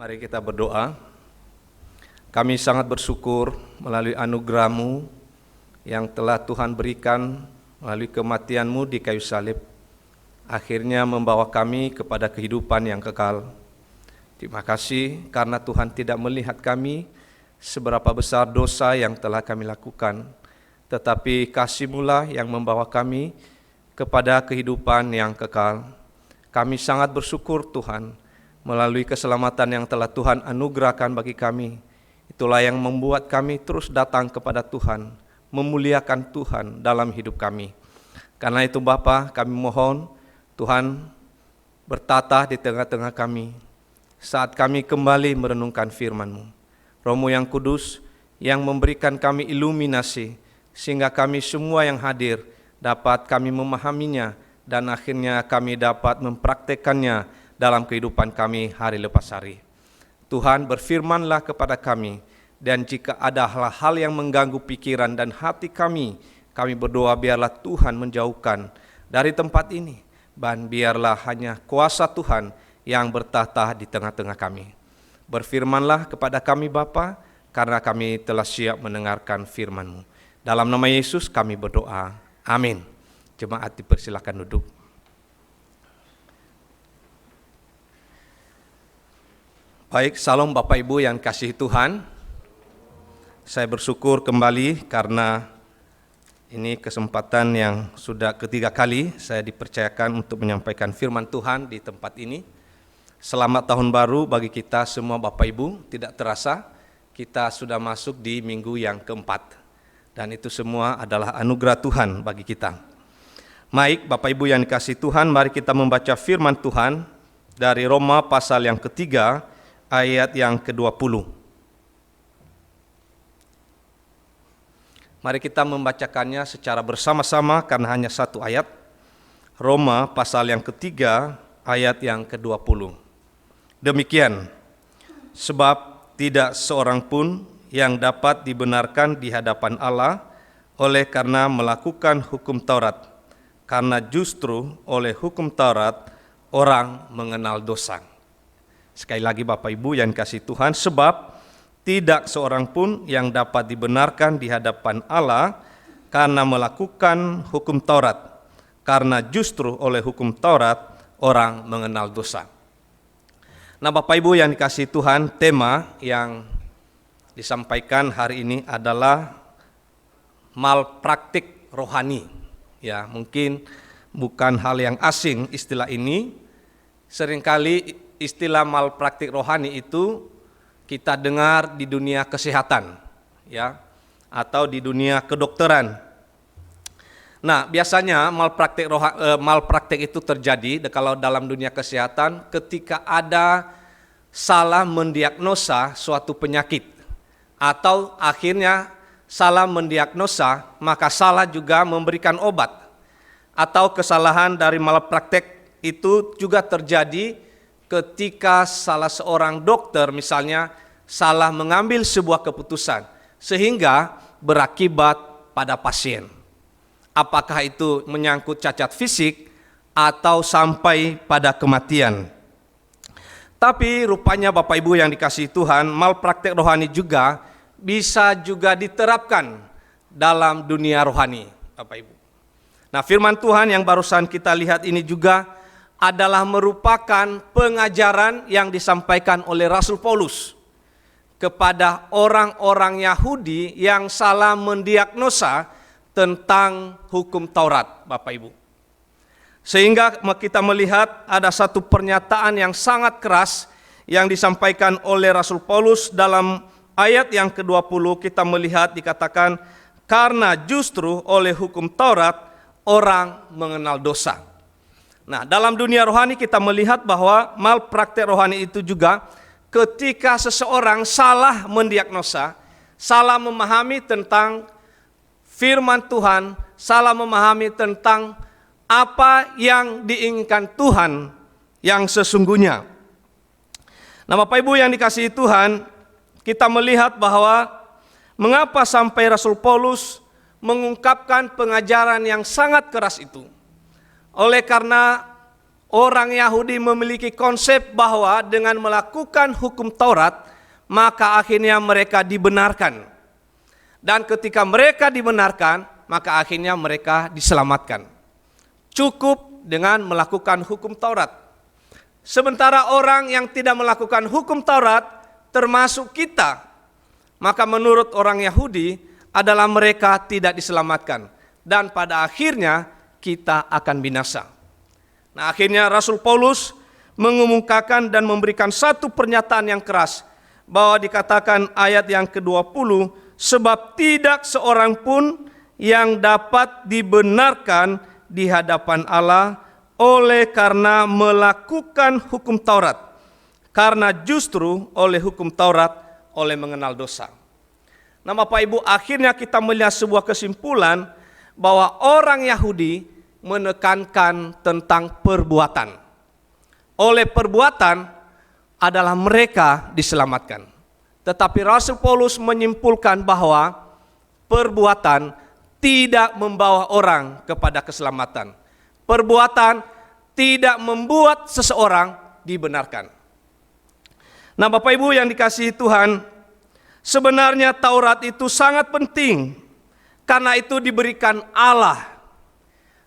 Mari kita berdoa. Kami sangat bersyukur melalui anugerah-Mu yang telah Tuhan berikan melalui kematian-Mu di kayu salib, akhirnya membawa kami kepada kehidupan yang kekal. Terima kasih karena Tuhan tidak melihat kami seberapa besar dosa yang telah kami lakukan, tetapi kasih-Mu lah yang membawa kami kepada kehidupan yang kekal. Kami sangat bersyukur Tuhan melalui keselamatan yang telah Tuhan anugerahkan bagi kami. Itulah yang membuat kami terus datang kepada Tuhan, memuliakan Tuhan dalam hidup kami. Karena itu Bapa, kami mohon Tuhan bertata di tengah-tengah kami saat kami kembali merenungkan firman-Mu. Roh-Mu yang kudus yang memberikan kami iluminasi sehingga kami semua yang hadir dapat kami memahaminya dan akhirnya kami dapat mempraktekannya dalam kehidupan kami hari lepas hari. Tuhan, berfirmanlah kepada kami, dan jika ada hal-hal yang mengganggu pikiran dan hati kami berdoa biarlah Tuhan menjauhkan dari tempat ini, dan biarlah hanya kuasa Tuhan yang bertahta di tengah-tengah kami. Berfirmanlah kepada kami Bapa, karena kami telah siap mendengarkan firman-Mu. Dalam nama Yesus kami berdoa, amin. Jemaat dipersilakan duduk. Baik, salam Bapak Ibu yang kasih Tuhan. Saya bersyukur kembali karena ini kesempatan yang sudah ketiga kali saya dipercayakan untuk menyampaikan firman Tuhan di tempat ini. Selamat tahun baru bagi kita semua Bapak Ibu. Tidak terasa kita sudah masuk di minggu yang keempat. Dan itu semua adalah anugerah Tuhan bagi kita. Baik, Bapak Ibu yang dikasih Tuhan, mari kita membaca firman Tuhan dari Roma pasal yang ketiga, ayat yang ke-20. Mari kita membacakannya secara bersama-sama karena hanya satu ayat. Roma pasal yang ketiga, ayat yang ke-20. Demikian, sebab tidak seorang pun yang dapat dibenarkan di hadapan Allah oleh karena melakukan hukum Taurat, karena justru oleh hukum Taurat orang mengenal dosa. Sekali lagi Bapak Ibu yang kasih Tuhan, sebab tidak seorang pun yang dapat dibenarkan di hadapan Allah karena melakukan hukum Taurat, karena justru oleh hukum Taurat orang mengenal dosa. Nah Bapak Ibu yang dikasih Tuhan, tema yang disampaikan hari ini adalah malpraktik rohani. Ya, mungkin bukan hal yang asing istilah ini. Seringkali istilah malpraktik rohani itu kita dengar di dunia kesehatan, ya, atau di dunia kedokteran. Nah, biasanya malpraktik itu terjadi kalau dalam dunia kesehatan ketika ada salah mendiagnosa suatu penyakit, atau akhirnya salah mendiagnosa maka salah juga memberikan obat, atau kesalahan dari malpraktik itu juga terjadi ketika salah seorang dokter misalnya salah mengambil sebuah keputusan sehingga berakibat pada pasien. Apakah itu menyangkut cacat fisik atau sampai pada kematian. Tapi rupanya Bapak Ibu yang dikasihi Tuhan, malpraktik rohani juga bisa juga diterapkan dalam dunia rohani, Bapak Ibu. Nah, firman Tuhan yang barusan kita lihat ini juga adalah merupakan pengajaran yang disampaikan oleh Rasul Paulus kepada orang-orang Yahudi yang salah mendiagnosa tentang hukum Taurat, Bapak Ibu. Sehingga kita melihat ada satu pernyataan yang sangat keras yang disampaikan oleh Rasul Paulus dalam ayat yang ke-20. Kita melihat dikatakan, karena justru oleh hukum Taurat orang mengenal dosa. Nah, dalam dunia rohani kita melihat bahwa malpraktik rohani itu juga ketika seseorang salah mendiagnosa, salah memahami tentang firman Tuhan, salah memahami tentang apa yang diinginkan Tuhan yang sesungguhnya. Nah, Bapak Ibu yang dikasihi Tuhan, kita melihat bahwa mengapa sampai Rasul Paulus mengungkapkan pengajaran yang sangat keras itu. Oleh karena orang Yahudi memiliki konsep bahwa dengan melakukan hukum Taurat, maka akhirnya mereka dibenarkan. Dan ketika mereka dibenarkan, maka akhirnya mereka diselamatkan. Cukup dengan melakukan hukum Taurat. Sementara orang yang tidak melakukan hukum Taurat, termasuk kita, maka menurut orang Yahudi adalah mereka tidak diselamatkan. Dan pada akhirnya kita akan binasa. Nah, akhirnya Rasul Paulus mengumumkakan dan memberikan satu pernyataan yang keras, bahwa dikatakan ayat yang ke-20, sebab tidak seorang pun yang dapat dibenarkan di hadapan Allah oleh karena melakukan hukum Taurat, karena justru oleh hukum Taurat oleh mengenal dosa. Nah, Bapak Ibu, akhirnya kita melihat sebuah kesimpulan bahwa orang Yahudi menekankan tentang perbuatan. Oleh perbuatan adalah mereka diselamatkan. Tetapi Rasul Paulus menyimpulkan bahwa perbuatan tidak membawa orang kepada keselamatan. Perbuatan tidak membuat seseorang dibenarkan. Nah, Bapak Ibu yang dikasihi Tuhan, sebenarnya Taurat itu sangat penting karena itu diberikan Allah.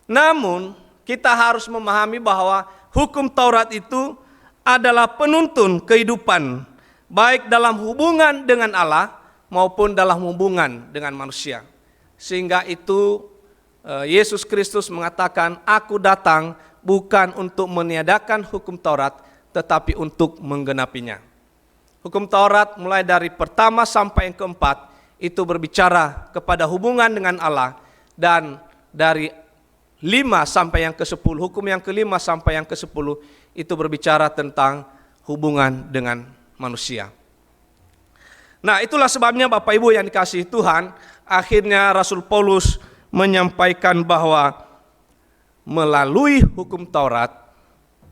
Namun kita harus memahami bahwa hukum Taurat itu adalah penuntun kehidupan, baik dalam hubungan dengan Allah maupun dalam hubungan dengan manusia. Sehingga itu Yesus Kristus mengatakan, aku datang bukan untuk meniadakan hukum Taurat, tetapi untuk menggenapinya. Hukum Taurat mulai dari pertama sampai yang keempat itu berbicara kepada hubungan dengan Allah, dan dari 5 sampai yang ke-10, hukum yang ke-5 sampai yang ke-10 itu berbicara tentang hubungan dengan manusia. Nah, itulah sebabnya Bapak Ibu yang dikasihi Tuhan, akhirnya Rasul Paulus menyampaikan bahwa melalui hukum Taurat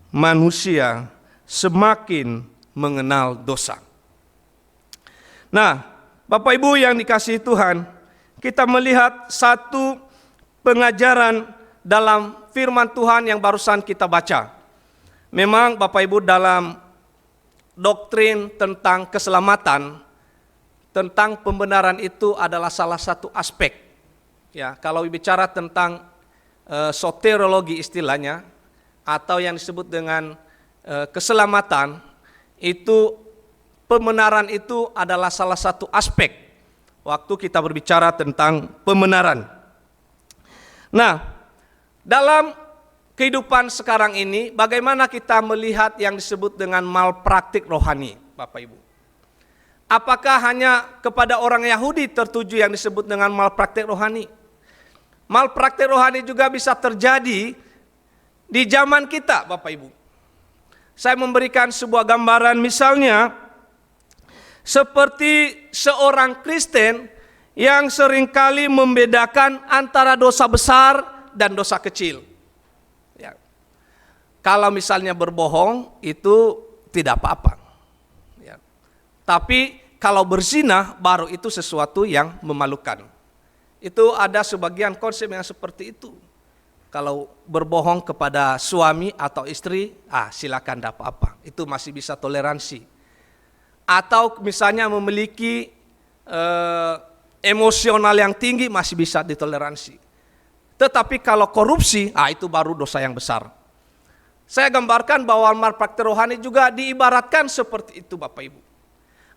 manusia semakin mengenal dosa. Nah, Bapak Ibu yang dikasihi Tuhan, kita melihat satu pengajaran dalam firman Tuhan yang barusan kita baca. Memang Bapak Ibu, dalam doktrin tentang keselamatan, tentang pembenaran itu adalah salah satu aspek. Ya, kalau bicara tentang soteriologi istilahnya, atau yang disebut dengan keselamatan, itu pembenaran itu adalah salah satu aspek waktu kita berbicara tentang pembenaran. Nah, dalam kehidupan sekarang ini, bagaimana kita melihat yang disebut dengan malpraktik rohani, Bapak Ibu? Apakah hanya kepada orang Yahudi tertuju yang disebut dengan malpraktik rohani? Malpraktik rohani juga bisa terjadi di zaman kita, Bapak Ibu. Saya memberikan sebuah gambaran, misalnya seperti seorang Kristen yang seringkali membedakan antara dosa besar dan dosa kecil. Ya. Kalau misalnya berbohong itu tidak apa-apa. Ya. Tapi kalau berzina baru itu sesuatu yang memalukan. Itu ada sebagian konsep yang seperti itu. Kalau berbohong kepada suami atau istri, silakan, tidak apa-apa. Itu masih bisa toleransi. Atau misalnya memiliki emosional yang tinggi masih bisa ditoleransi. Tetapi kalau korupsi, itu baru dosa yang besar. Saya gambarkan bahwa malpraktik rohani juga diibaratkan seperti itu, Bapak Ibu.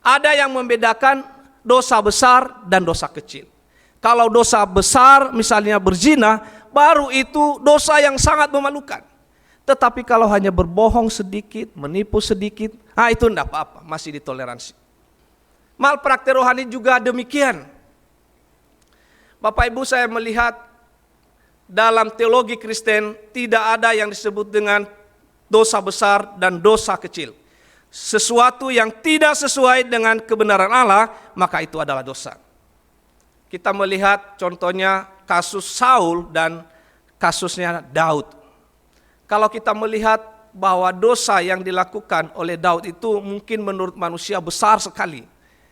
Ada yang membedakan dosa besar dan dosa kecil. Kalau dosa besar misalnya berzina, baru itu dosa yang sangat memalukan. Tetapi kalau hanya berbohong sedikit, menipu sedikit, itu tidak apa-apa, masih ditoleransi. Malpraktik rohani juga demikian. Bapak Ibu, saya melihat dalam teologi Kristen tidak ada yang disebut dengan dosa besar dan dosa kecil. Sesuatu yang tidak sesuai dengan kebenaran Allah, maka itu adalah dosa. Kita melihat contohnya kasus Saul dan kasusnya Daud. Kalau kita melihat bahwa dosa yang dilakukan oleh Daud itu mungkin menurut manusia besar sekali.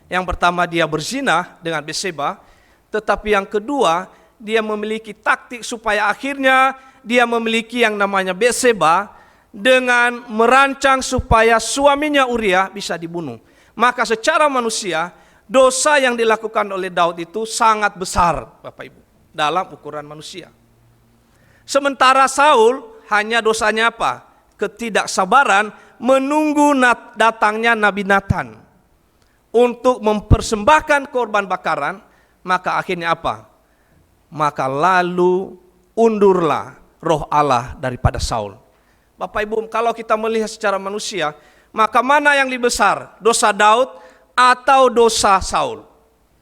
Yang pertama, dia berzina dengan Batseba, tetapi yang kedua, dia memiliki taktik supaya akhirnya dia memiliki yang namanya Batseba, dengan merancang supaya suaminya Uria bisa dibunuh. Maka secara manusia, dosa yang dilakukan oleh Daud itu sangat besar, Bapak Ibu, dalam ukuran manusia. Sementara Saul hanya dosanya apa? Ketidaksabaran menunggu datangnya Nabi Nathan untuk mempersembahkan korban bakaran. Maka akhirnya apa? Maka lalu undurlah roh Allah daripada Saul. Bapak Ibu, kalau kita melihat secara manusia, maka mana yang lebih besar? Dosa Daud atau dosa Saul?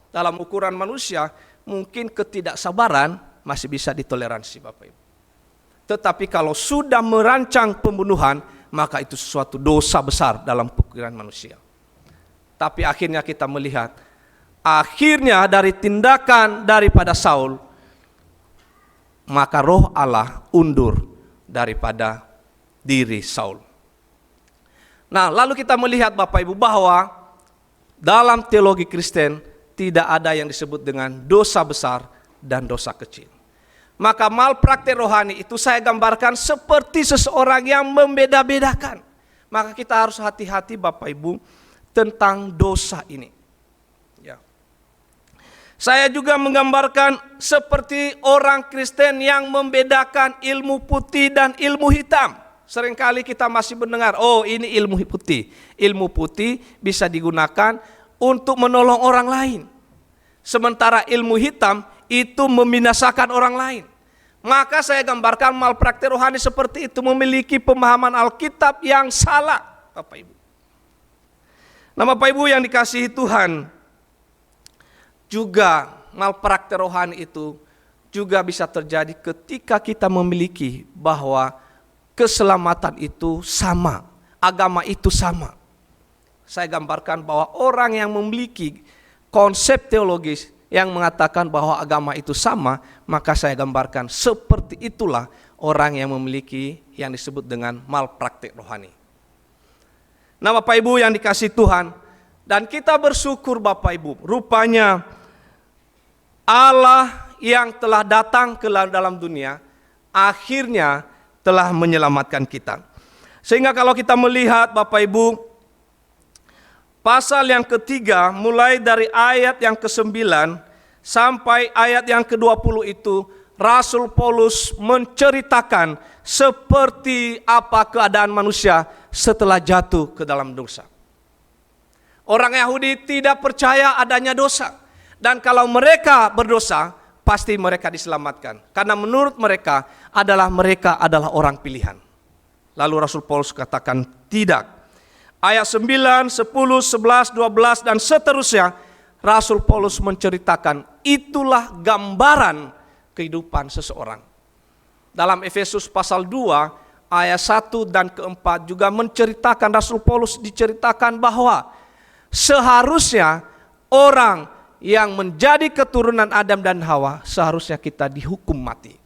Dalam ukuran manusia, mungkin ketidaksabaran masih bisa ditoleransi, Bapak Ibu. Tetapi kalau sudah merancang pembunuhan, maka itu sesuatu dosa besar dalam pikiran manusia. Tapi akhirnya kita melihat, akhirnya dari tindakan daripada Saul, maka roh Allah undur daripada diri Saul. Nah, lalu kita melihat Bapak Ibu bahwa dalam teologi Kristen tidak ada yang disebut dengan dosa besar dan dosa kecil. Maka malpraktik rohani itu saya gambarkan seperti seseorang yang membeda-bedakan. Maka kita harus hati-hati Bapak Ibu tentang dosa ini. Ya. Saya juga menggambarkan seperti orang Kristen yang membedakan ilmu putih dan ilmu hitam. Seringkali kita masih mendengar, oh ini ilmu putih. Ilmu putih bisa digunakan untuk menolong orang lain. Sementara ilmu hitam itu membinasakan orang lain. Maka saya gambarkan malpraktik rohani seperti itu memiliki pemahaman Alkitab yang salah, Bapak Ibu. Nah, Bapak Ibu yang dikasihi Tuhan, juga malpraktik rohani itu juga bisa terjadi ketika kita memiliki bahwa keselamatan itu sama, agama itu sama. Saya gambarkan bahwa orang yang memiliki konsep teologis yang mengatakan bahwa agama itu sama, maka saya gambarkan seperti itulah orang yang memiliki yang disebut dengan malpraktik rohani. Nah, Bapak Ibu yang dikasihi Tuhan, dan kita bersyukur Bapak Ibu, rupanya Allah yang telah datang ke dalam dunia akhirnya telah menyelamatkan kita. Sehingga kalau kita melihat Bapak Ibu, pasal yang ketiga mulai dari ayat yang ke-9 sampai ayat yang ke-20 itu Rasul Paulus menceritakan seperti apa keadaan manusia setelah jatuh ke dalam dosa. Orang Yahudi tidak percaya adanya dosa, dan kalau mereka berdosa pasti mereka diselamatkan. Karena menurut mereka adalah orang pilihan. Lalu Rasul Paulus katakan tidak. Ayat 9, 10, 11, 12 dan seterusnya Rasul Paulus menceritakan itulah gambaran kehidupan seseorang. Dalam Efesus pasal 2 ayat 1 dan ke-4 juga menceritakan, Rasul Paulus diceritakan bahwa seharusnya orang yang menjadi keturunan Adam dan Hawa seharusnya kita dihukum mati.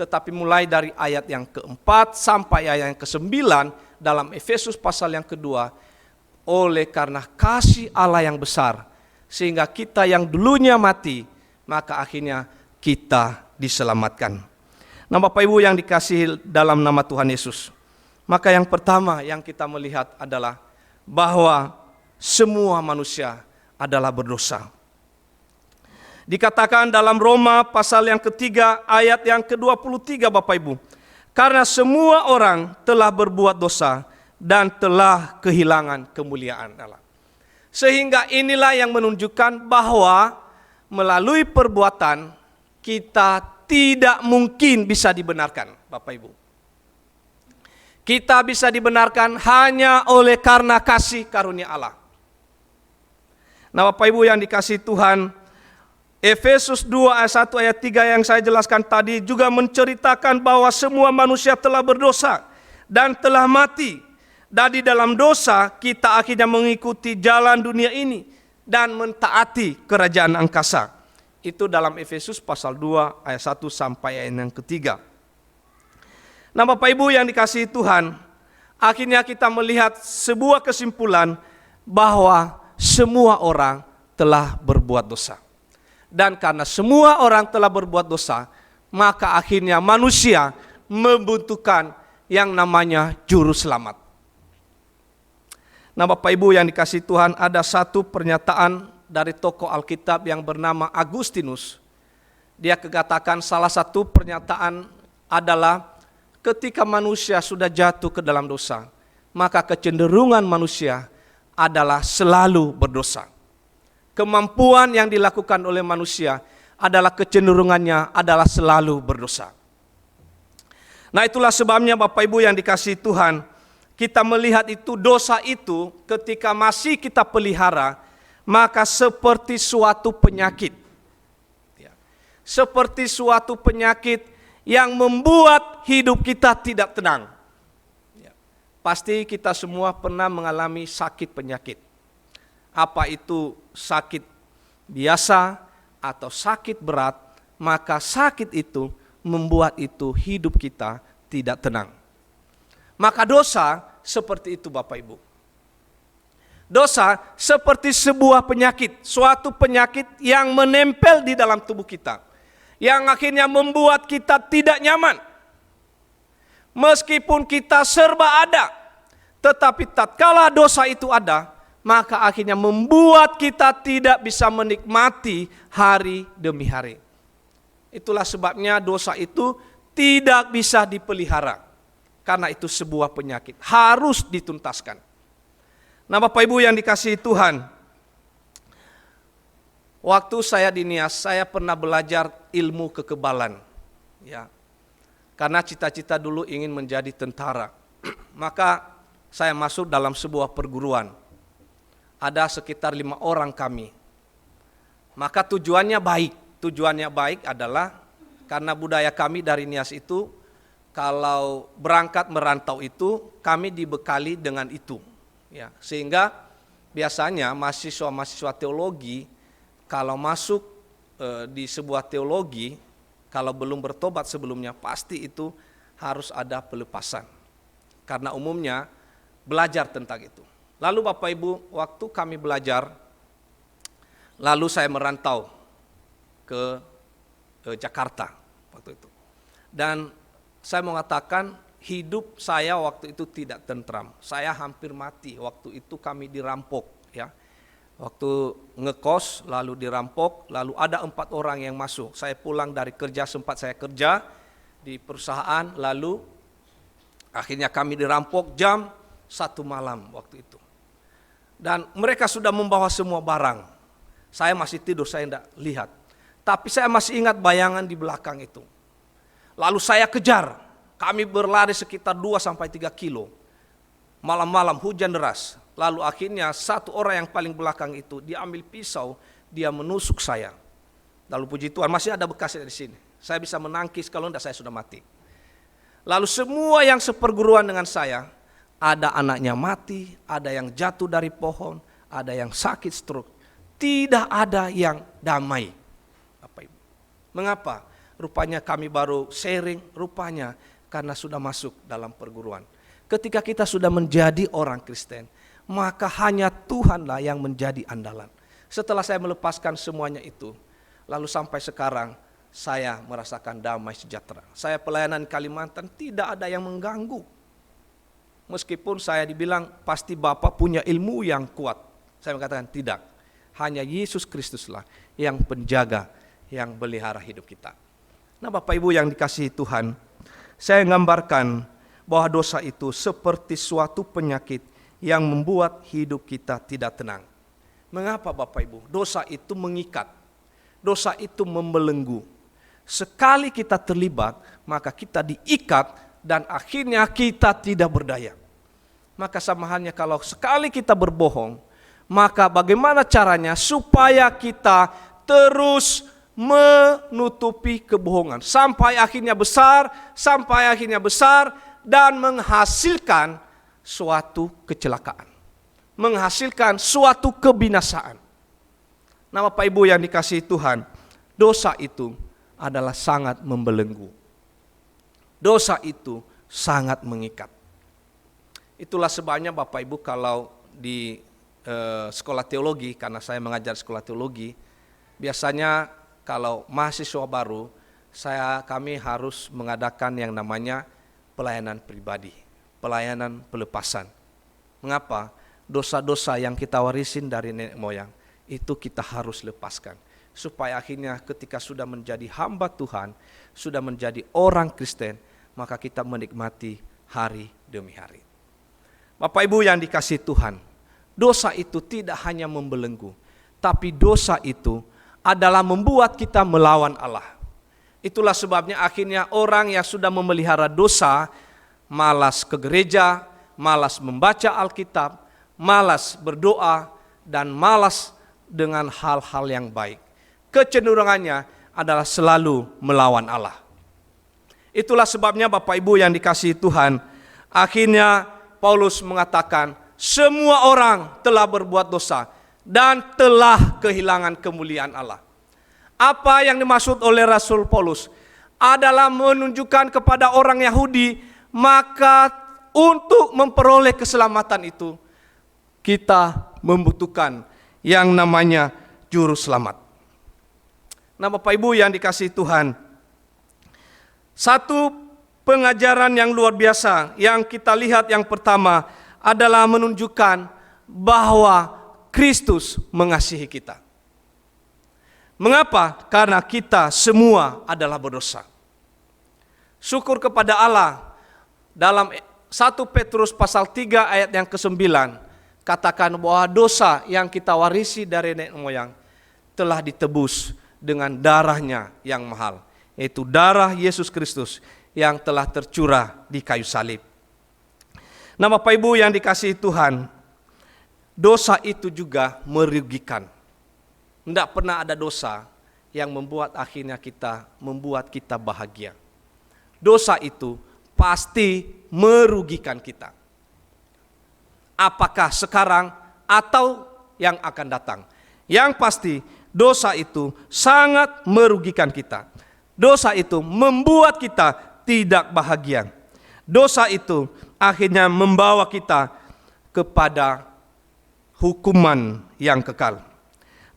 Tetapi mulai dari ayat yang ke-4 sampai ayat yang ke-9 dalam Efesus pasal yang kedua, oleh karena kasih Allah yang besar, sehingga kita yang dulunya mati, maka akhirnya kita diselamatkan. Nah, Bapak Ibu yang dikasihi dalam nama Tuhan Yesus, maka yang pertama yang kita melihat adalah bahwa semua manusia adalah berdosa. Dikatakan dalam Roma pasal yang ketiga ayat yang ke-23 Bapak Ibu, karena semua orang telah berbuat dosa dan telah kehilangan kemuliaan Allah. Sehingga inilah yang menunjukkan bahwa melalui perbuatan kita tidak mungkin bisa dibenarkan, Bapak Ibu. Kita bisa dibenarkan hanya oleh karena kasih karunia Allah. Nah, Bapak Ibu yang dikasihi Tuhan, Efesus 2 ayat 1 ayat 3 yang saya jelaskan tadi juga menceritakan bahwa semua manusia telah berdosa dan telah mati. Dan di dalam dosa kita akhirnya mengikuti jalan dunia ini dan mentaati kerajaan angkasa. Itu dalam Efesus pasal 2 ayat 1 sampai ayat yang ketiga. Nah, Bapak Ibu yang dikasihi Tuhan, akhirnya kita melihat sebuah kesimpulan bahwa semua orang telah berbuat dosa. Dan karena semua orang telah berbuat dosa, maka akhirnya manusia membutuhkan yang namanya juru selamat. Nah, Bapak Ibu yang dikasihi Tuhan, ada satu pernyataan dari tokoh Alkitab yang bernama Agustinus. Dia katakan salah satu pernyataan adalah ketika manusia sudah jatuh ke dalam dosa, maka kecenderungan manusia adalah selalu berdosa. Kemampuan yang dilakukan oleh manusia adalah kecenderungannya adalah selalu berdosa. Nah, itulah sebabnya Bapak Ibu yang dikasihi Tuhan, kita melihat itu dosa itu ketika masih kita pelihara, maka seperti suatu penyakit. Seperti suatu penyakit yang membuat hidup kita tidak tenang. Pasti kita semua pernah mengalami sakit penyakit. Apa itu sakit biasa atau sakit berat, maka sakit itu membuat itu hidup kita tidak tenang. Maka dosa seperti itu Bapak Ibu. Dosa seperti sebuah penyakit, suatu penyakit yang menempel di dalam tubuh kita, yang akhirnya membuat kita tidak nyaman. Meskipun kita serba ada, tetapi tatkala dosa itu ada, maka akhirnya membuat kita tidak bisa menikmati hari demi hari. Itulah sebabnya dosa itu tidak bisa dipelihara. Karena itu sebuah penyakit, harus dituntaskan. Nah, Bapak Ibu yang dikasihi Tuhan, waktu saya di Nias, saya pernah belajar ilmu kekebalan. Ya, karena cita-cita dulu ingin menjadi tentara. Maka saya masuk dalam sebuah perguruan. Ada sekitar 5 orang kami. Maka tujuannya baik. Tujuannya baik adalah karena budaya kami dari Nias itu, kalau berangkat merantau itu kami dibekali dengan itu, ya, sehingga biasanya mahasiswa teologi kalau masuk di sebuah teologi, kalau belum bertobat sebelumnya pasti itu harus ada pelepasan, karena umumnya belajar tentang itu. Lalu Bapak Ibu, waktu kami belajar, lalu saya merantau ke Jakarta waktu itu, dan saya mengatakan hidup saya waktu itu tidak tentram. Saya hampir mati waktu itu, kami dirampok, ya. Waktu ngekos lalu dirampok, lalu ada 4 orang yang masuk. Saya pulang dari kerja, sempat saya kerja di perusahaan, lalu akhirnya kami dirampok jam 1 malam waktu itu. Dan mereka sudah membawa semua barang. Saya masih tidur, saya tidak lihat. Tapi saya masih ingat bayangan di belakang itu. Lalu saya kejar, kami berlari sekitar 2-3 kilo. Malam-malam hujan deras. Lalu akhirnya satu orang yang paling belakang itu, dia ambil pisau, dia menusuk saya. Lalu puji Tuhan masih ada bekasnya di sini. Saya bisa menangkis, kalau tidak saya sudah mati. Lalu semua yang seperguruan dengan saya, ada anaknya mati, ada yang jatuh dari pohon, ada yang sakit stroke. Tidak ada yang damai. Bapak Ibu. Mengapa? Rupanya kami baru sharing, rupanya karena sudah masuk dalam perguruan. Ketika kita sudah menjadi orang Kristen, maka hanya Tuhanlah yang menjadi andalan. Setelah saya melepaskan semuanya itu, lalu sampai sekarang saya merasakan damai sejahtera. Saya pelayanan Kalimantan tidak ada yang mengganggu. Meskipun saya dibilang pasti Bapak punya ilmu yang kuat. Saya mengatakan tidak. Hanya Yesus Kristuslah yang penjaga, yang melihara hidup kita. Nah Bapak Ibu yang dikasihi Tuhan, saya gambarkan bahwa dosa itu seperti suatu penyakit yang membuat hidup kita tidak tenang. Mengapa Bapak Ibu? Dosa itu mengikat, dosa itu membelenggu. Sekali kita terlibat, maka kita diikat dan akhirnya kita tidak berdaya. Maka sama halnya kalau sekali kita berbohong, maka bagaimana caranya supaya kita terus menutupi kebohongan sampai akhirnya besar dan menghasilkan suatu kecelakaan, menghasilkan suatu kebinasaan. Nah Bapak Ibu yang dikasihi Tuhan, dosa itu adalah sangat membelenggu. Dosa itu sangat mengikat. Itulah sebabnya Bapak Ibu kalau di sekolah teologi, karena saya mengajar sekolah teologi, biasanya kalau mahasiswa baru, kami harus mengadakan yang namanya pelayanan pribadi, pelayanan pelepasan. Mengapa? Dosa-dosa yang kita warisin dari nenek moyang itu kita harus lepaskan. Supaya akhirnya ketika sudah menjadi hamba Tuhan, sudah menjadi orang Kristen, maka kita menikmati hari demi hari. Bapak Ibu yang dikasihi Tuhan, dosa itu tidak hanya membelenggu, tapi dosa itu adalah membuat kita melawan Allah. Itulah sebabnya akhirnya orang yang sudah memelihara dosa, malas ke gereja, malas membaca Alkitab, malas berdoa, dan malas dengan hal-hal yang baik. Kecenderungannya adalah selalu melawan Allah. Itulah sebabnya Bapak Ibu yang dikasihi Tuhan, akhirnya Paulus mengatakan, semua orang telah berbuat dosa dan telah kehilangan kemuliaan Allah. Apa yang dimaksud oleh Rasul Paulus adalah menunjukkan kepada orang Yahudi, maka untuk memperoleh keselamatan itu kita membutuhkan yang namanya juru selamat. Nah, Bapak Ibu yang dikasihi Tuhan, satu pengajaran yang luar biasa yang kita lihat yang pertama adalah menunjukkan bahwa Kristus mengasihi kita. Mengapa? Karena kita semua adalah berdosa. Syukur kepada Allah, dalam 1 Petrus pasal 3 ayat yang ke-9 katakan bahwa dosa yang kita warisi dari nenek moyang telah ditebus dengan darahnya yang mahal, yaitu darah Yesus Kristus yang telah tercurah di kayu salib. Nah, Bapak Ibu yang dikasihi Tuhan, dosa itu juga merugikan. Tidak pernah ada dosa yang membuat kita bahagia. Dosa itu pasti merugikan kita. Apakah sekarang atau yang akan datang. Yang pasti dosa itu sangat merugikan kita. Dosa itu membuat kita tidak bahagia. Dosa itu akhirnya membawa kita kepada hukuman yang kekal.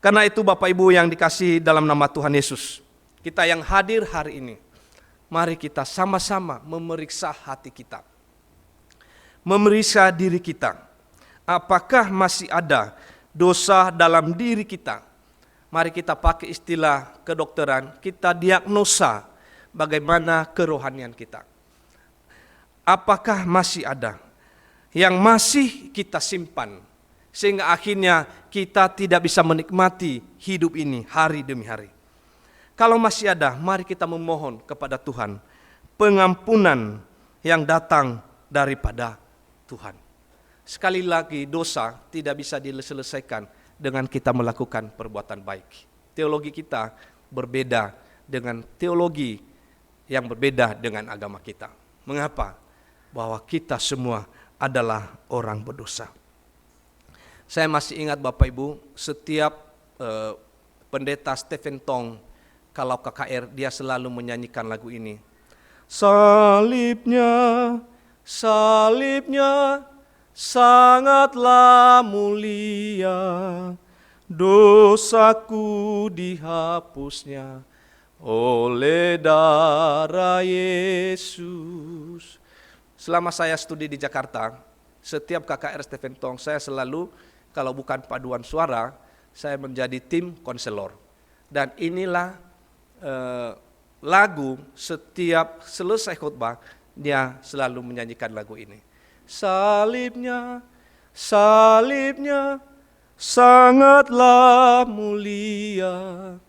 Karena itu Bapak Ibu yang dikasihi dalam nama Tuhan Yesus, kita yang hadir hari ini, mari kita sama-sama memeriksa hati kita. Memeriksa diri kita. Apakah masih ada dosa dalam diri kita? Mari kita pakai istilah kedokteran, kita diagnosa bagaimana kerohanian kita. Apakah masih ada yang masih kita simpan, sehingga akhirnya kita tidak bisa menikmati hidup ini hari demi hari. Kalau masih ada, mari kita memohon kepada Tuhan pengampunan yang datang daripada Tuhan. Sekali lagi, dosa tidak bisa diselesaikan dengan kita melakukan perbuatan baik. Teologi kita berbeda dengan teologi yang berbeda dengan agama kita. Mengapa? Bahwa kita semua adalah orang berdosa. Saya masih ingat Bapak Ibu, setiap pendeta Stephen Tong, kalau KKR, dia selalu menyanyikan lagu ini. Salibnya, salibnya, sangatlah mulia, dosaku dihapusnya oleh darah Yesus. Selama saya studi di Jakarta, setiap KKR Stephen Tong, saya selalu, kalau bukan paduan suara, saya menjadi tim konselor. Dan inilah lagu, setiap selesai khotbah, dia selalu menyanyikan lagu ini. Salibnya, salibnya, sangatlah mulia,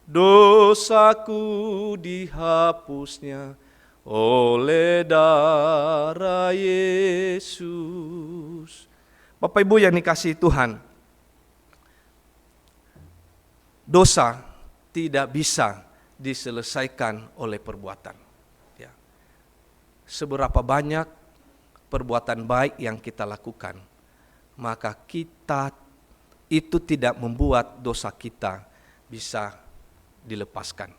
dosaku dihapusnya oleh darah Yesus. Bapak Ibu yang dikasihi Tuhan, dosa tidak bisa diselesaikan oleh perbuatan. Ya. Seberapa banyak perbuatan baik yang kita lakukan, maka kita itu tidak membuat dosa kita bisa dilepaskan.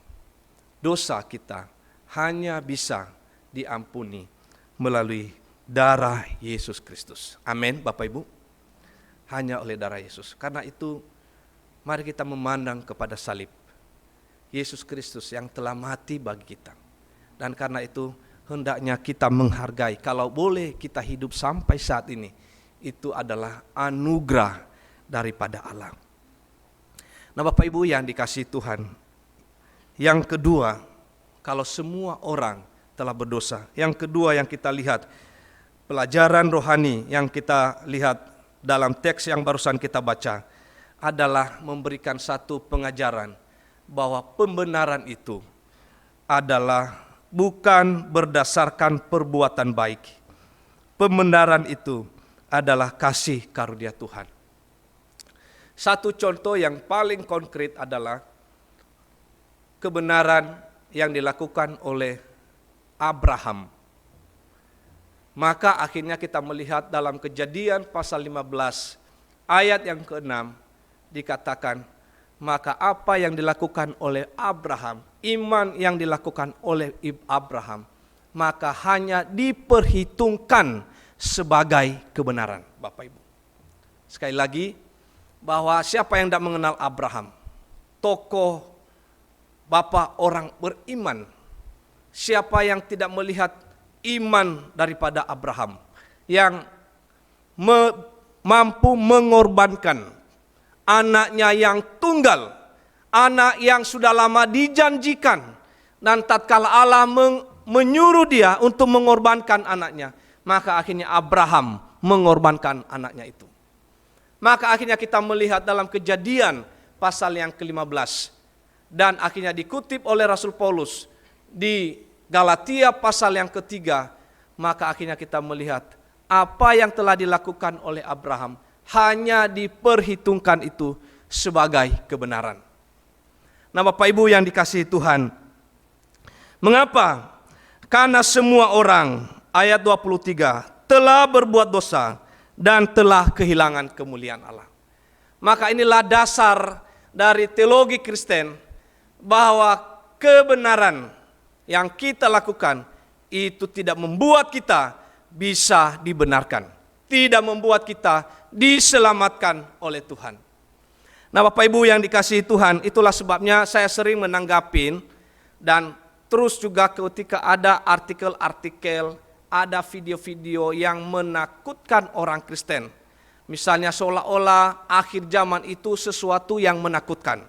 Dosa kita hanya bisa diampuni melalui darah Yesus Kristus. Amin, Bapak Ibu. Hanya oleh darah Yesus. Karena itu, mari kita memandang kepada salib Yesus Kristus yang telah mati bagi kita. Dan karena itu, hendaknya kita menghargai. Kalau boleh kita hidup sampai saat ini, itu adalah anugerah daripada Allah. Nah Bapak Ibu yang dikasihi Tuhan, yang kedua, kalau semua orang telah berdosa. Yang kedua yang kita lihat, pelajaran rohani yang kita lihat dalam teks yang barusan kita baca adalah memberikan satu pengajaran bahwa pembenaran itu adalah bukan berdasarkan perbuatan baik. Pembenaran itu adalah kasih karunia Tuhan. Satu contoh yang paling konkret adalah kebenaran yang dilakukan oleh Abraham. Maka akhirnya kita melihat dalam Kejadian pasal 15 ayat yang ke-6 dikatakan, maka apa yang dilakukan oleh Abraham, iman yang dilakukan oleh Abraham, maka hanya diperhitungkan sebagai kebenaran. Bapak Ibu, sekali lagi, bahwa siapa yang tidak mengenal Abraham, tokoh bapak orang beriman, siapa yang tidak melihat iman daripada Abraham yang mampu mengorbankan anaknya yang tunggal, anak yang sudah lama dijanjikan, dan tatkala Allah menyuruh dia untuk mengorbankan anaknya, maka akhirnya Abraham mengorbankan anaknya itu. Maka akhirnya kita melihat dalam Kejadian pasal yang ke-15, dan akhirnya dikutip oleh Rasul Paulus di Galatia pasal yang ke-3, maka akhirnya kita melihat apa yang telah dilakukan oleh Abraham hanya diperhitungkan itu sebagai kebenaran. Nah Bapak Ibu yang dikasihi Tuhan, mengapa? Karena semua orang, ayat 23, telah berbuat dosa dan telah kehilangan kemuliaan Allah. Maka inilah dasar dari teologi Kristen, bahwa kebenaran yang kita lakukan itu tidak membuat kita bisa dibenarkan, tidak membuat kita diselamatkan oleh Tuhan. Nah Bapak Ibu yang dikasihi Tuhan, itulah sebabnya saya sering menanggapin, dan terus juga ketika ada artikel-artikel, ada video-video yang menakutkan orang Kristen. Misalnya seolah-olah akhir zaman itu sesuatu yang menakutkan.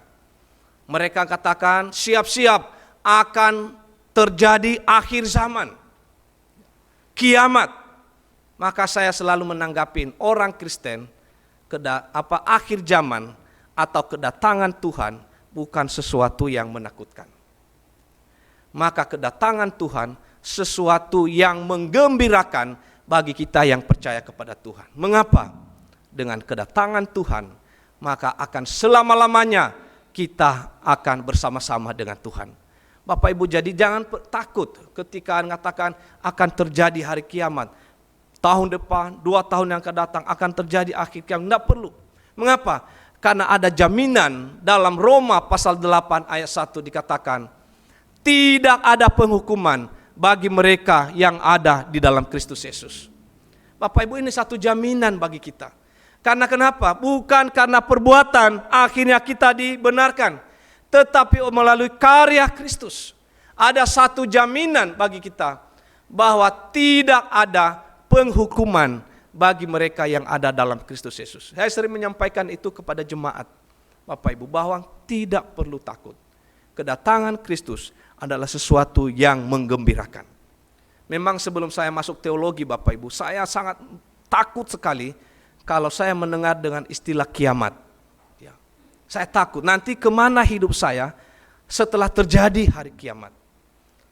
Mereka katakan siap-siap akan terjadi akhir zaman, kiamat. Maka saya selalu menanggapin orang Kristen, akhir zaman atau kedatangan Tuhan bukan sesuatu yang menakutkan. Maka kedatangan Tuhan sesuatu yang menggembirakan bagi kita yang percaya kepada Tuhan. Mengapa? Dengan kedatangan Tuhan, maka akan selama-lamanya kita akan bersama-sama dengan Tuhan. Bapak Ibu, jadi jangan takut ketika mengatakan akan terjadi hari kiamat. Tahun depan, 2 tahun yang akan datang akan terjadi akhir kiamat. Tidak perlu. Mengapa? Karena ada jaminan dalam Roma pasal 8 ayat 1 dikatakan, tidak ada penghukuman bagi mereka yang ada di dalam Kristus Yesus. Bapak Ibu, ini satu jaminan bagi kita. Karena kenapa? Bukan karena perbuatan akhirnya kita dibenarkan, tetapi melalui karya Kristus. Ada satu jaminan bagi kita bahwa tidak ada penghukuman bagi mereka yang ada dalam Kristus Yesus. Saya sering menyampaikan itu kepada jemaat, Bapak Ibu, bahwa tidak perlu takut. Kedatangan Kristus adalah sesuatu yang menggembirakan. Memang sebelum saya masuk teologi, Bapak Ibu, saya sangat takut sekali kalau saya mendengar dengan istilah kiamat. Ya. Saya takut nanti kemana hidup saya setelah terjadi hari kiamat.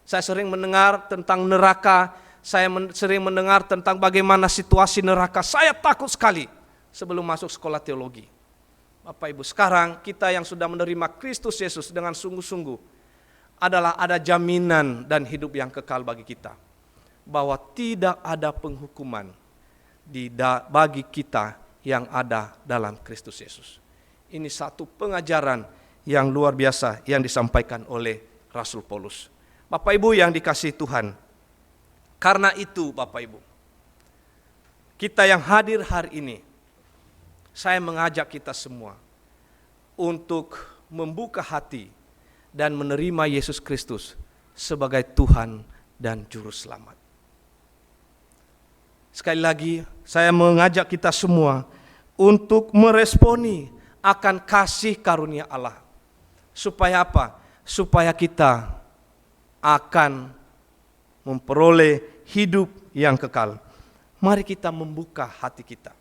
Saya sering mendengar tentang neraka, saya sering mendengar tentang bagaimana situasi neraka. Saya takut sekali sebelum masuk sekolah teologi. Bapak Ibu, sekarang kita yang sudah menerima Kristus Yesus dengan sungguh-sungguh adalah ada jaminan dan hidup yang kekal bagi kita. Bahwa tidak ada penghukuman bagi kita yang ada dalam Kristus Yesus. Ini satu pengajaran yang luar biasa yang disampaikan oleh Rasul Paulus. Bapak Ibu yang dikasihi Tuhan, karena itu Bapak Ibu, kita yang hadir hari ini, saya mengajak kita semua untuk membuka hati dan menerima Yesus Kristus sebagai Tuhan dan Juru Selamat. Sekali lagi, saya mengajak kita semua untuk meresponi akan kasih karunia Allah. Supaya apa? Supaya kita akan memperoleh hidup yang kekal. Mari kita membuka hati kita.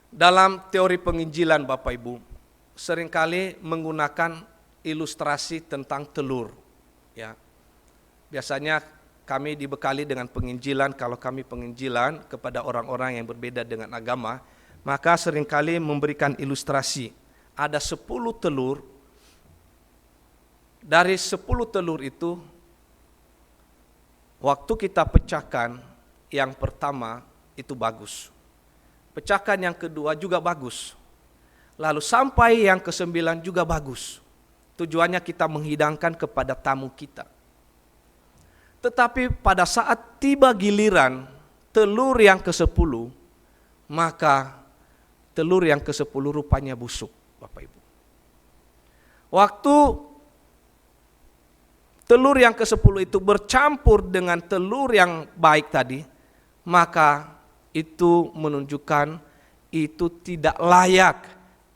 Dalam teori penginjilan Bapak Ibu, seringkali menggunakan ilustrasi tentang telur. Ya, biasanya kami dibekali dengan penginjilan, kalau kami penginjilan kepada orang-orang yang berbeda dengan agama, maka seringkali memberikan ilustrasi. Ada 10 telur, dari 10 telur itu, waktu kita pecahkan, yang pertama itu bagus. Pecahkan yang kedua juga bagus. Lalu sampai yang ke-9 juga bagus. Tujuannya kita menghidangkan kepada tamu kita. Tetapi pada saat tiba giliran telur yang ke-10, maka telur yang ke-10 rupanya busuk, Bapak Ibu. Waktu telur yang ke-10 itu bercampur dengan telur yang baik tadi, maka itu menunjukkan itu tidak layak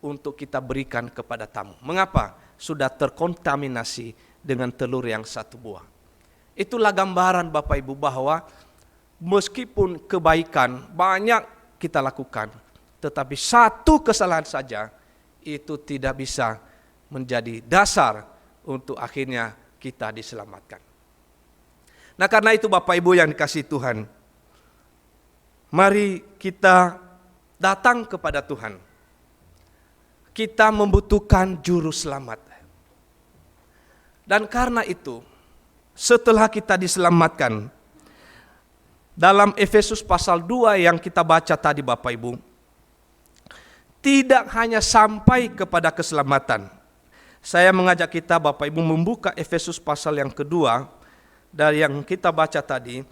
untuk kita berikan kepada tamu. Mengapa? Sudah terkontaminasi dengan telur yang 1 buah. Itulah gambaran Bapak Ibu bahwa meskipun kebaikan banyak kita lakukan, tetapi satu kesalahan saja itu tidak bisa menjadi dasar untuk akhirnya kita diselamatkan. Nah, karena itu Bapak Ibu yang dikasihi Tuhan, mari kita datang kepada Tuhan. Kita membutuhkan juru selamat. Dan karena itu, setelah kita diselamatkan, dalam Efesus pasal 2 yang kita baca tadi Bapak Ibu, tidak hanya sampai kepada keselamatan. Saya mengajak kita Bapak Ibu membuka Efesus pasal yang kedua, dari yang kita baca tadi,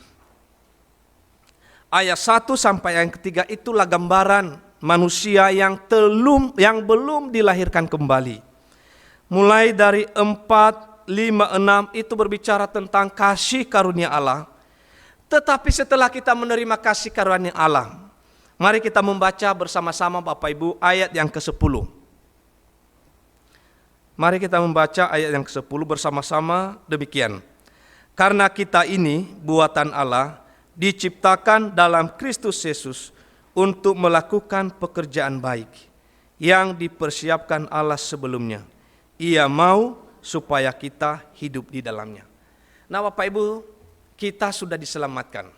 ayat 1 sampai yang ketiga itulah gambaran manusia yang belum dilahirkan kembali. Mulai dari 4, 5, 6 itu berbicara tentang kasih karunia Allah. Tetapi setelah kita menerima kasih karunia Allah, mari kita membaca bersama-sama Bapak Ibu ayat yang ke-10. Mari kita membaca ayat yang ke-10 bersama-sama demikian. Karena kita ini buatan Allah, diciptakan dalam Kristus Yesus untuk melakukan pekerjaan baik yang dipersiapkan Allah sebelumnya. Ia mau supaya kita hidup di dalamnya. Nah Bapak Ibu, kita sudah diselamatkan.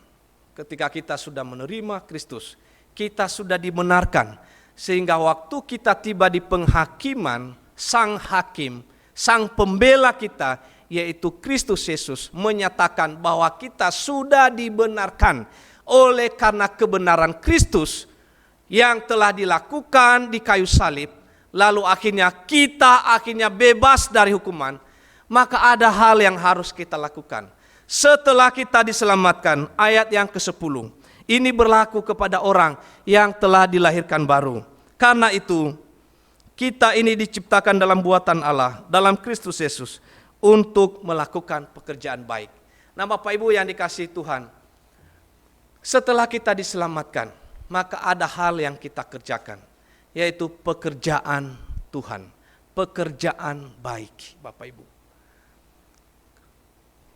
Ketika kita sudah menerima Kristus, kita sudah dibenarkan. Sehingga waktu kita tiba di penghakiman, Sang Hakim, Sang Pembela kita, yaitu Kristus Yesus, menyatakan bahwa kita sudah dibenarkan oleh karena kebenaran Kristus yang telah dilakukan di kayu salib. Lalu akhirnya kita bebas dari hukuman, maka ada hal yang harus kita lakukan. Setelah kita diselamatkan, ayat yang ke-10, ini berlaku kepada orang yang telah dilahirkan baru. Karena itu, kita ini diciptakan dalam buatan Allah, dalam Kristus Yesus, untuk melakukan pekerjaan baik. Nah Bapak Ibu yang dikasihi Tuhan, setelah kita diselamatkan, maka ada hal yang kita kerjakan, yaitu pekerjaan Tuhan, pekerjaan baik Bapak Ibu.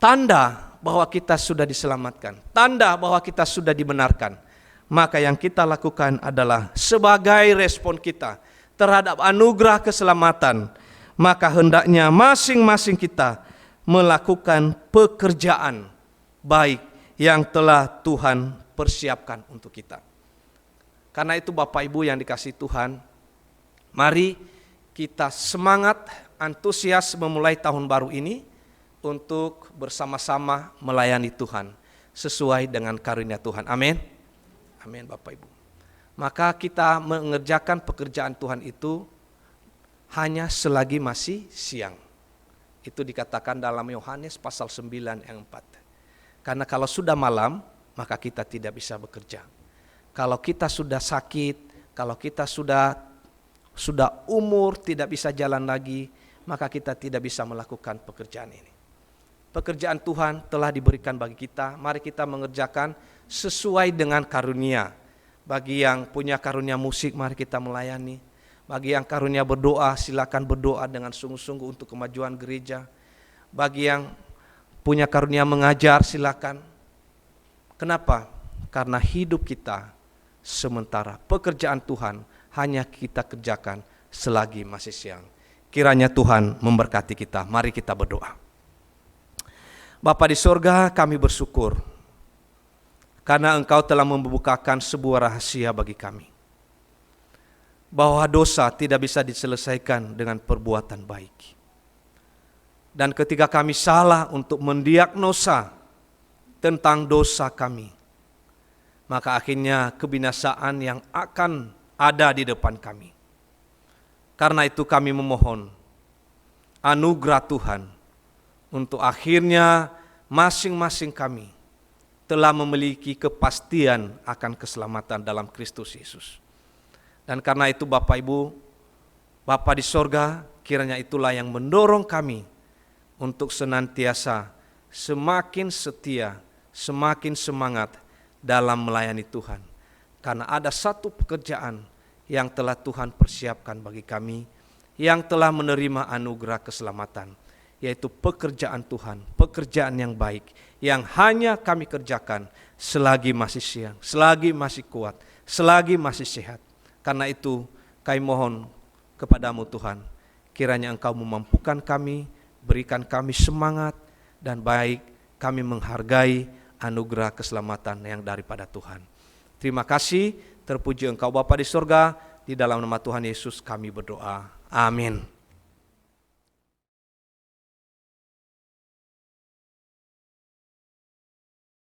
Tanda bahwa kita sudah diselamatkan, tanda bahwa kita sudah dibenarkan, maka yang kita lakukan adalah sebagai respon kita terhadap anugerah keselamatan, maka hendaknya masing-masing kita melakukan pekerjaan baik yang telah Tuhan persiapkan untuk kita. Karena itu Bapak Ibu yang dikasihi Tuhan, mari kita semangat, antusias memulai tahun baru ini untuk bersama-sama melayani Tuhan sesuai dengan karunia Tuhan. Amin. Amin Bapak Ibu. Maka kita mengerjakan pekerjaan Tuhan itu hanya selagi masih siang. Itu dikatakan dalam Yohanes pasal 9 ayat 4. Karena kalau sudah malam, maka kita tidak bisa bekerja. Kalau kita sudah sakit, kalau kita sudah umur tidak bisa jalan lagi, maka kita tidak bisa melakukan pekerjaan ini. pekerjaan Tuhan telah diberikan bagi kita. Mari kita mengerjakan sesuai dengan karunia. Bagi yang punya karunia musik, mari kita melayani. Bagi yang karunia berdoa, silakan berdoa dengan sungguh-sungguh untuk kemajuan gereja. Bagi yang punya karunia mengajar, silakan. Kenapa? Karena hidup kita sementara, pekerjaan Tuhan hanya kita kerjakan selagi masih siang. Kiranya Tuhan memberkati kita. Mari kita berdoa. Bapa di sorga, kami bersyukur karena Engkau telah membukakan sebuah rahasia bagi kami, bahwa dosa tidak bisa diselesaikan dengan perbuatan baik. Dan ketika kami salah untuk mendiagnosa tentang dosa kami, maka akhirnya kebinasaan yang akan ada di depan kami. Karena itu kami memohon anugerah Tuhan untuk akhirnya masing-masing kami telah memiliki kepastian akan keselamatan dalam Kristus Yesus. Dan karena itu Bapak Ibu, Bapa di sorga, kiranya itulah yang mendorong kami untuk senantiasa semakin setia, semakin semangat dalam melayani Tuhan. Karena ada satu pekerjaan yang telah Tuhan persiapkan bagi kami, yang telah menerima anugerah keselamatan, yaitu pekerjaan Tuhan, pekerjaan yang baik, yang hanya kami kerjakan selagi masih siang, selagi masih kuat, selagi masih sehat. Karena itu kami mohon kepadamu Tuhan, kiranya Engkau memampukan kami, berikan kami semangat, dan baik kami menghargai anugerah keselamatan yang daripada Tuhan. Terima kasih, terpuji Engkau Bapa di sorga, di dalam nama Tuhan Yesus kami berdoa. Amin.